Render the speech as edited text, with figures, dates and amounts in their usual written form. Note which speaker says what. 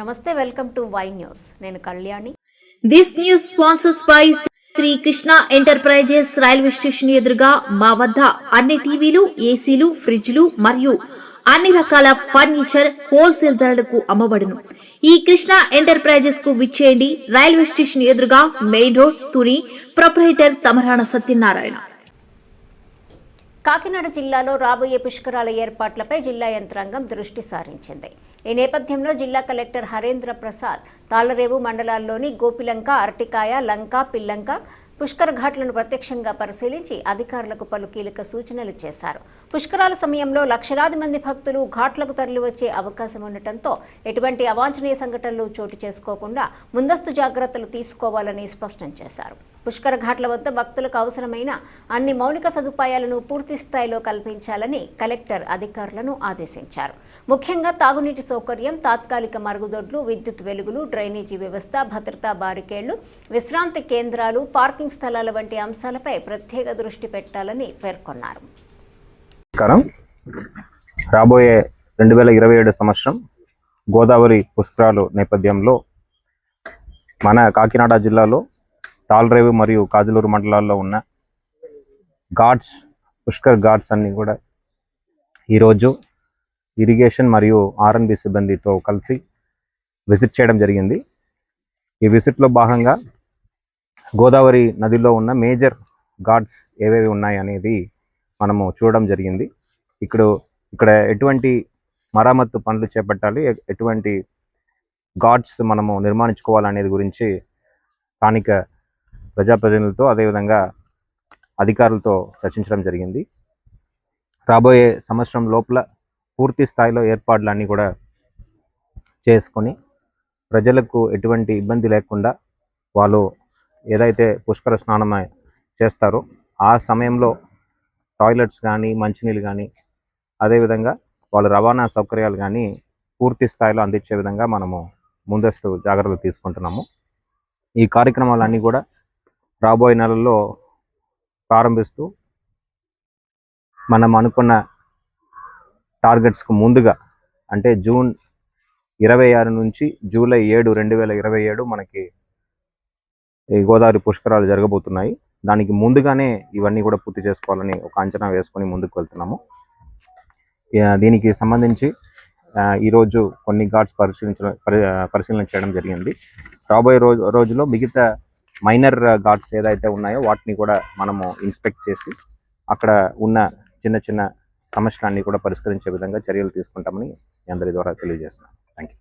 Speaker 1: నమస్తే, welcome to Y news. నేను Kalyani.
Speaker 2: This news sponsors by Shri Krishna enterprises. Railway station ఎదురుగా మా వద్ద అన్ని టీవీలు, ఏసీలు, ఫ్రిడ్జ్లు మరియు అన్ని రకాల ఫర్నిచర్ హోల్సేల్ ధరలకు అమ్మబడును. ఈ కృష్ణ ఎంటర్ప్రైజెస్ కు విచ్చేయండి. రైల్వే స్టేషన్ ఎదురుగా, main road, Tuni. Proprietor Tamarana Satyanarayana.
Speaker 1: Kakinada జిల్లాలో రాబోయే పుష్కరాల ఏర్పాట్లపై జిల్లా యంత్రాంగం దృష్టి సారించింది. ఈ నేపథ్యంలో జిల్లా కలెక్టర్ హరేంద్ర ప్రసాద్ తాళ్లరేవు మండలాల్లోని గోపిలంక, అరటికాయ, లంక, పిల్లంక పుష్కర ఘాట్లను ప్రత్యక్షంగా పరిశీలించి అధికారులకు పలు కీలక సూచనలు చేశారు. పుష్కరాల సమయంలో లక్షలాది మంది భక్తులు ఘాట్లకు తరలివచ్చే అవకాశం ఉండటంతో ఎటువంటి అవాంఛనీయ సంఘటనలు చోటు చేసుకోకుండా ముందస్తు జాగ్రత్తలు తీసుకోవాలని స్పష్టం చేశారు. పుష్కర ఘాట్ల వద్ద భక్తులకు అవసరమైన అన్ని మౌలిక సదుపాయాలను పూర్తి స్థాయిలో కల్పించాలని కలెక్టర్ అధికారులను ఆదేశించారు. ముఖ్యంగా తాగునీటి సౌకర్యం, తాత్కాలిక మరుగుదొడ్లు, విద్యుత్ వెలుగులు, డ్రైనేజీ వ్యవస్థ, భద్రతా బారికేళ్లు, విశ్రాంతి కేంద్రాలు, పార్కింగ్ స్థలాల వంటి అంశాలపై ప్రత్యేక దృష్టి పెట్టాలని పేర్కొన్నారు.
Speaker 3: రాబోయే 2027 సంవత్సరం గోదావరి పుష్కరాలు నేపథ్యంలో మన కాకినాడ జిల్లాలో తాళ్లరేవు మరియు కాజలూరు మండలాల్లో ఉన్న ఘాట్స్, పుష్కర్ ఘాట్స్ అన్ని కూడా ఈరోజు ఇరిగేషన్ మరియు ఆర్ఎన్బి సిబ్బందితో కలిసి విజిట్ చేయడం జరిగింది. ఈ విజిట్లో భాగంగా గోదావరి నదిలో ఉన్న మేజర్ ఘాట్స్ ఏవేవి ఉన్నాయి అనేది మనము చూడడం జరిగింది. ఇక్కడ ఎటువంటి మరమ్మత్తు పనులు చేపట్టాలి, ఎటువంటి ఘాట్స్ మనము నిర్మాణించుకోవాలనేది గురించి స్థానిక ప్రజాప్రతినిధులతో అదేవిధంగా అధికారులతో చర్చించడం జరిగింది. రాబోయే సంవత్సరం లోపల పూర్తి స్థాయిలో ఏర్పాట్లన్నీ కూడా చేసుకొని ప్రజలకు ఎటువంటి ఇబ్బంది లేకుండా వాళ్ళు ఏదైతే పుష్కర స్నానం చేస్తారో ఆ సమయంలో టాయిలెట్స్ కానీ, మంచినీళ్ళు కానీ, అదేవిధంగా వాళ్ళ రవాణా సౌకర్యాలు కానీ పూర్తి స్థాయిలో అందించే విధంగా మనము ముందస్తు జాగ్రత్తలు తీసుకుంటున్నాము. ఈ కార్యక్రమాలన్నీ కూడా రాబోయే నెలల్లో ప్రారంభిస్తూ మనం అనుకున్న టార్గెట్స్కు ముందుగా అంటే జూన్ 26 నుంచి జూలై 7, 2027 మనకి ఈ గోదావరి పుష్కరాలు జరగబోతున్నాయి. దానికి ముందుగానే ఇవన్నీ కూడా పూర్తి చేసుకోవాలని ఒక అంచనా వేసుకొని ముందుకు వెళ్తున్నాము. దీనికి సంబంధించి ఈరోజు కొన్ని ఘాట్స్ పరిశీలన చేయడం జరిగింది. రాబోయే రోజులో మిగతా మైనర్ ఘాట్స్ ఏదైతే ఉన్నాయో వాటిని కూడా మనము ఇన్స్పెక్ట్ చేసి అక్కడ ఉన్న చిన్న చిన్న సమస్యలన్నీ కూడా పరిష్కరించే విధంగా చర్యలు తీసుకుంటామని అందరి ద్వారా తెలియజేస్తున్నాను. Thank you.